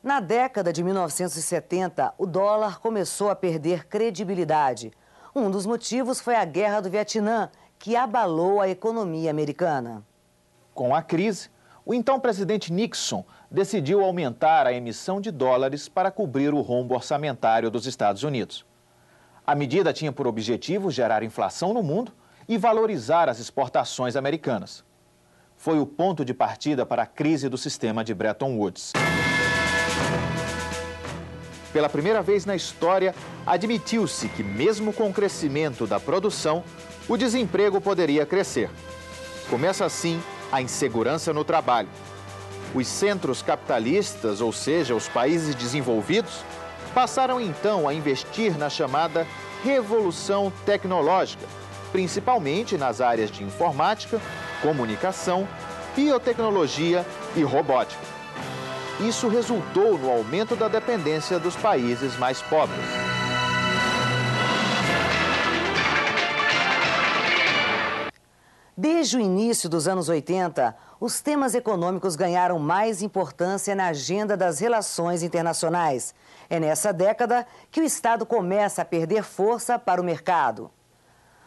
Na década de 1970, o dólar começou a perder credibilidade. Um dos motivos foi a Guerra do Vietnã, que abalou a economia americana. Com a crise, o então presidente Nixon decidiu aumentar a emissão de dólares para cobrir o rombo orçamentário dos Estados Unidos. A medida tinha por objetivo gerar inflação no mundo e valorizar as exportações americanas. Foi o ponto de partida para a crise do sistema de Bretton Woods. Pela primeira vez na história, admitiu-se que, mesmo com o crescimento da produção, o desemprego poderia crescer. Começa assim a insegurança no trabalho. Os centros capitalistas, ou seja, os países desenvolvidos, passaram então a investir na chamada revolução tecnológica, principalmente nas áreas de informática, comunicação, biotecnologia e robótica. Isso resultou no aumento da dependência dos países mais pobres. Desde o início dos anos 80, os temas econômicos ganharam mais importância na agenda das relações internacionais. É nessa década que o Estado começa a perder força para o mercado.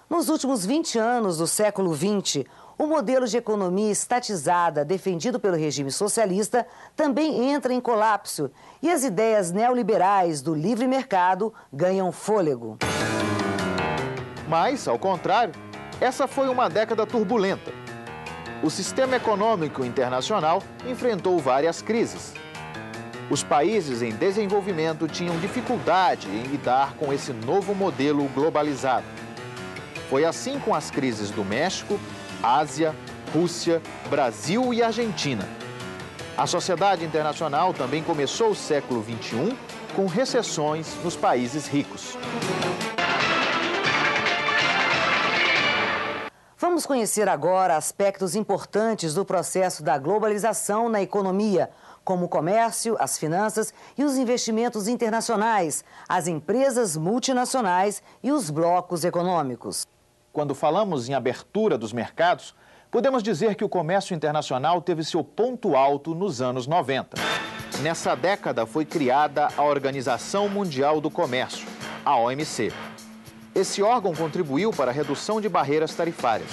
Nos últimos 20 anos do século XX, o modelo de economia estatizada defendido pelo regime socialista também entra em colapso e as ideias neoliberais do livre mercado ganham fôlego. Mas, ao contrário, essa foi uma década turbulenta. O sistema econômico internacional enfrentou várias crises. Os países em desenvolvimento tinham dificuldade em lidar com esse novo modelo globalizado. Foi assim com as crises do México, Ásia, Rússia, Brasil e Argentina. A sociedade internacional também começou o século XXI com recessões nos países ricos. Vamos conhecer agora aspectos importantes do processo da globalização na economia, como o comércio, as finanças e os investimentos internacionais, as empresas multinacionais e os blocos econômicos. Quando falamos em abertura dos mercados, podemos dizer que o comércio internacional teve seu ponto alto nos anos 90. Nessa década foi criada a Organização Mundial do Comércio, a OMC. Esse órgão contribuiu para a redução de barreiras tarifárias.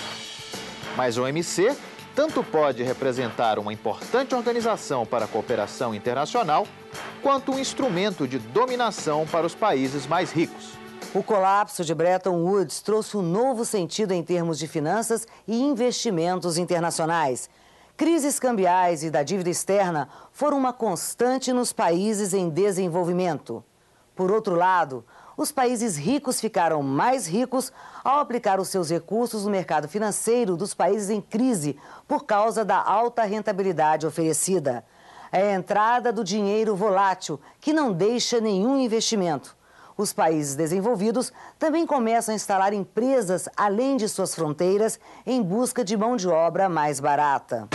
Mas a OMC tanto pode representar uma importante organização para a cooperação internacional, quanto um instrumento de dominação para os países mais ricos. O colapso de Bretton Woods trouxe um novo sentido em termos de finanças e investimentos internacionais. Crises cambiais e da dívida externa foram uma constante nos países em desenvolvimento. Por outro lado, os países ricos ficaram mais ricos ao aplicar os seus recursos no mercado financeiro dos países em crise por causa da alta rentabilidade oferecida. É a entrada do dinheiro volátil, que não deixa nenhum investimento. Os países desenvolvidos também começam a instalar empresas além de suas fronteiras em busca de mão de obra mais barata.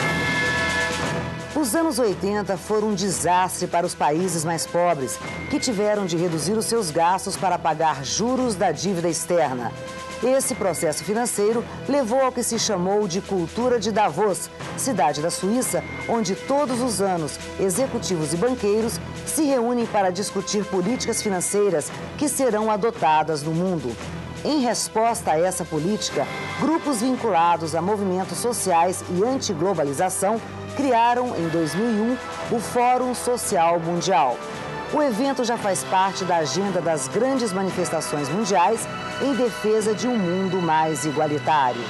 Os anos 80 foram um desastre para os países mais pobres, que tiveram de reduzir os seus gastos para pagar juros da dívida externa. Esse processo financeiro levou ao que se chamou de cultura de Davos, cidade da Suíça, onde todos os anos executivos e banqueiros se reúnem para discutir políticas financeiras que serão adotadas no mundo. Em resposta a essa política, grupos vinculados a movimentos sociais e antiglobalização criaram, em 2001, o Fórum Social Mundial. O evento já faz parte da agenda das grandes manifestações mundiais em defesa de um mundo mais igualitário.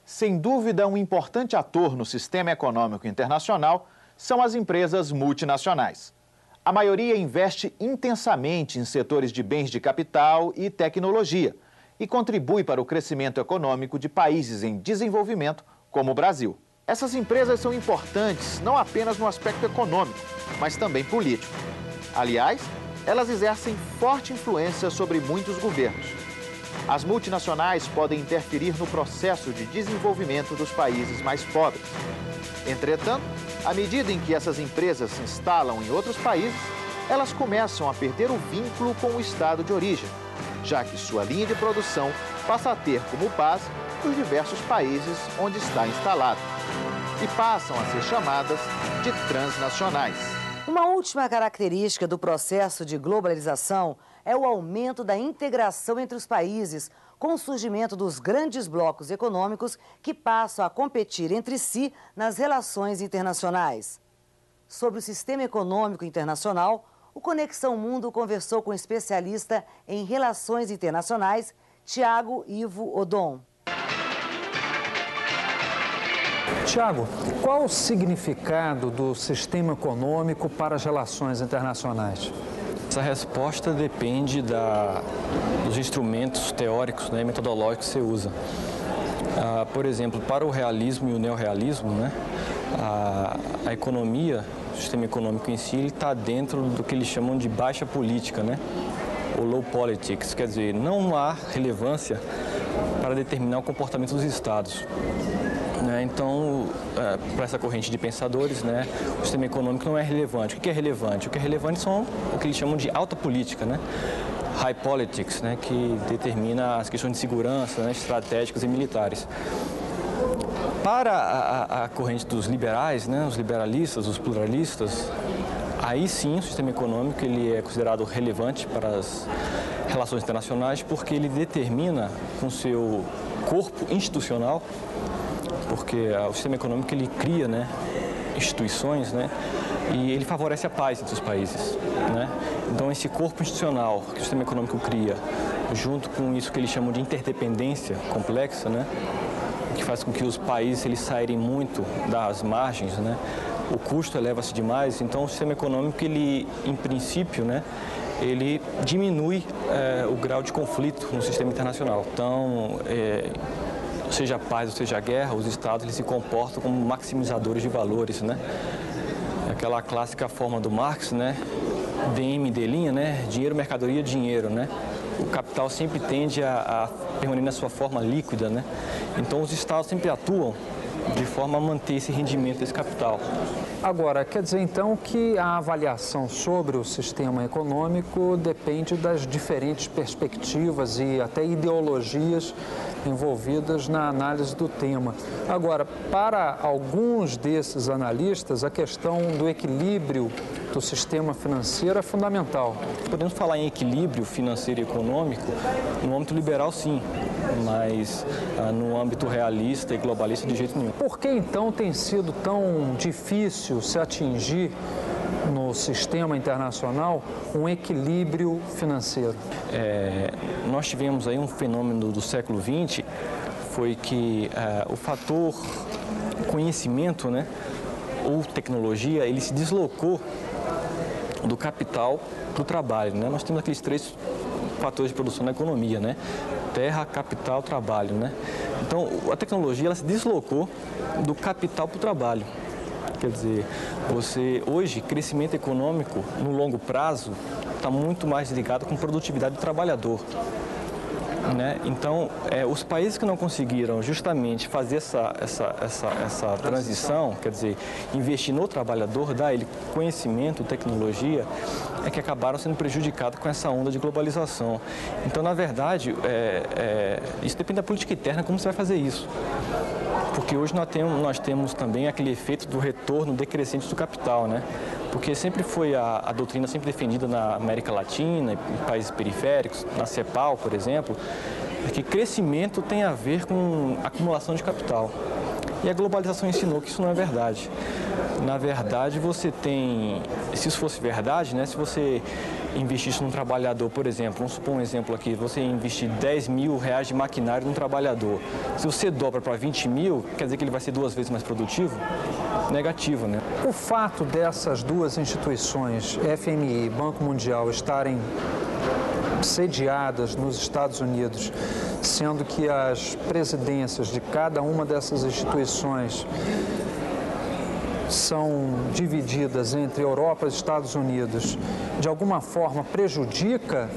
Sem dúvida, um importante ator no sistema econômico internacional são as empresas multinacionais. A maioria investe intensamente em setores de bens de capital e tecnologia e contribui para o crescimento econômico de países em desenvolvimento, como o Brasil. Essas empresas são importantes não apenas no aspecto econômico, mas também político. Aliás, elas exercem forte influência sobre muitos governos. As multinacionais podem interferir no processo de desenvolvimento dos países mais pobres. Entretanto, à medida em que essas empresas se instalam em outros países, elas começam a perder o vínculo com o estado de origem, já que sua linha de produção passa a ter como base os diversos países onde está instalado. e passam a ser chamadas de transnacionais. Uma última característica do processo de globalização é o aumento da integração entre os países, com o surgimento dos grandes blocos econômicos que passam a competir entre si nas relações internacionais. Sobre o sistema econômico internacional, o Conexão Mundo conversou com o especialista em relações internacionais, Tiago Ivo Odon. Tiago, qual o significado do sistema econômico para as relações internacionais? Essa resposta depende dos instrumentos teóricos, né, metodológicos que você usa. Por exemplo, para o realismo e o neorrealismo, né, a economia, o sistema econômico em si, está dentro do que eles chamam de baixa política, né, ou low politics, quer dizer, não há relevância para determinar o comportamento dos estados. Então, para essa corrente de pensadores, né, o sistema econômico não é relevante. O que é relevante? O que é relevante são o que eles chamam de alta política, né? High politics, né, que determina as questões de segurança, né, estratégicas e militares. Para a corrente dos liberais, né, os liberalistas, os pluralistas, aí sim o sistema econômico ele é considerado relevante para as relações internacionais porque ele determina com seu corpo institucional, porque o sistema econômico ele cria, né, instituições, né, e ele favorece a paz entre os países, né? Então esse corpo institucional que o sistema econômico cria, junto com isso que eles chamam de interdependência complexa, né, que faz com que os países eles saírem muito das margens, né, o custo eleva-se demais. Então o sistema econômico ele, em princípio, né, ele diminui o grau de conflito no sistema internacional. Então seja a paz ou seja a guerra, os estados eles se comportam como maximizadores de valores, né? Aquela clássica forma do Marx, né? DM, D', né? Dinheiro, mercadoria, dinheiro, né? O capital sempre tende a permanecer na sua forma líquida, né? Então os estados sempre atuam de forma a manter esse rendimento desse capital. Agora, quer dizer então que a avaliação sobre o sistema econômico depende das diferentes perspectivas e até ideologias envolvidas na análise do tema. Agora, para alguns desses analistas, a questão do equilíbrio do sistema financeiro é fundamental. Podemos falar em equilíbrio financeiro e econômico no âmbito liberal, sim, mas no âmbito realista e globalista de jeito nenhum. Por que então tem sido tão difícil se atingir no sistema internacional um equilíbrio financeiro? Nós tivemos aí um fenômeno do século XX, foi que o fator conhecimento, né, ou tecnologia, ele se deslocou do capital para o trabalho, né? Nós temos aqueles 3 fatores de produção na economia, né? Terra, capital, trabalho, né? Então, a tecnologia ela se deslocou do capital para o trabalho. Quer dizer, hoje, crescimento econômico no longo prazo está muito mais ligado com produtividade do trabalhador, né? Então, os países que não conseguiram justamente fazer essa transição, quer dizer, investir no trabalhador, dar ele conhecimento, tecnologia, que acabaram sendo prejudicados com essa onda de globalização. Então, na verdade, isso depende da política interna, como você vai fazer isso. Porque hoje nós temos também aquele efeito do retorno decrescente do capital, né? Porque sempre foi a doutrina sempre defendida na América Latina, em países periféricos, na CEPAL, por exemplo, que crescimento tem a ver com acumulação de capital. E a globalização ensinou que isso não é verdade. Na verdade, você tem, se isso fosse verdade, né, se você investisse num trabalhador, por exemplo, vamos supor um exemplo aqui, você investir R$10.000 de maquinário num trabalhador, se você dobra para 20 mil, quer dizer que ele vai ser 2 vezes mais produtivo? Negativo, né? O fato dessas duas instituições, FMI e Banco Mundial, estarem sediadas nos Estados Unidos, sendo que as presidências de cada uma dessas instituições são divididas entre Europa e Estados Unidos, de alguma forma prejudica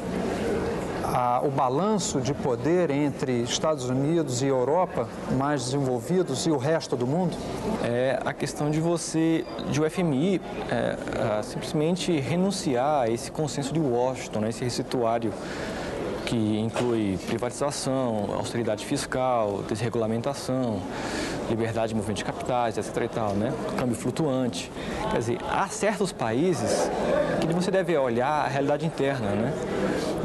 o balanço de poder entre Estados Unidos e Europa, mais desenvolvidos, e o resto do mundo? É a questão de o FMI simplesmente renunciar a esse consenso de Washington, né, esse receituário que inclui privatização, austeridade fiscal, desregulamentação, liberdade de movimento de capitais, etc. e tal, né? Câmbio flutuante. Quer dizer, há certos países que você deve olhar a realidade interna, né?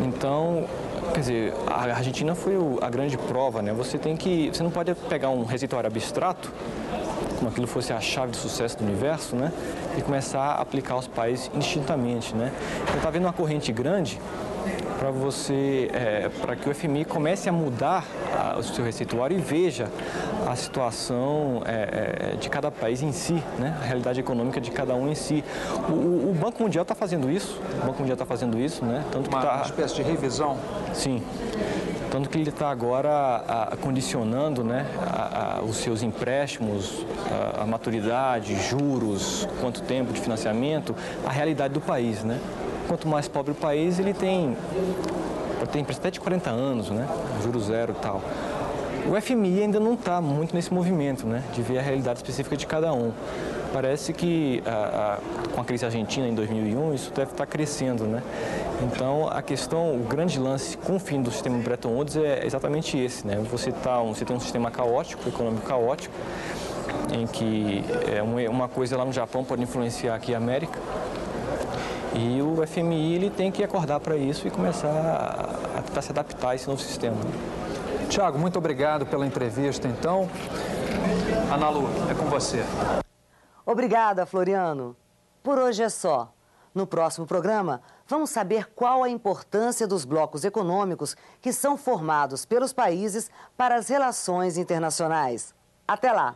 Então, quer dizer, a Argentina foi a grande prova, né? Você não pode pegar um receituário abstrato, como aquilo fosse a chave de sucesso do universo, né? E começar a aplicar aos países indistintamente, né? Então, está havendo uma corrente grande para que o FMI comece a mudar o seu receituário e veja a situação de cada país em si, né? A realidade econômica de cada um em si. O Banco Mundial está fazendo isso, né? Tanto que uma espécie de revisão? Sim. Tanto que ele está agora condicionando, né, os seus empréstimos, a maturidade, juros, quanto tempo de financiamento, à realidade do país, né? Quanto mais pobre o país, ele tem até de 40 anos, né? Juro zero e tal. O FMI ainda não está muito nesse movimento, né? De ver a realidade específica de cada um. Parece que com a crise argentina em 2001, isso deve estar crescendo, né? Então, o grande lance com o fim do sistema Bretton Woods é exatamente esse, né? Você tem um sistema caótico, econômico caótico, em que uma coisa lá no Japão pode influenciar aqui a América. E o FMI ele tem que acordar para isso e começar a tentar se adaptar a esse novo sistema. Tiago, muito obrigado pela entrevista, então. Ana Lu, é com você. Obrigada, Floriano. Por hoje é só. No próximo programa, vamos saber qual a importância dos blocos econômicos que são formados pelos países para as relações internacionais. Até lá!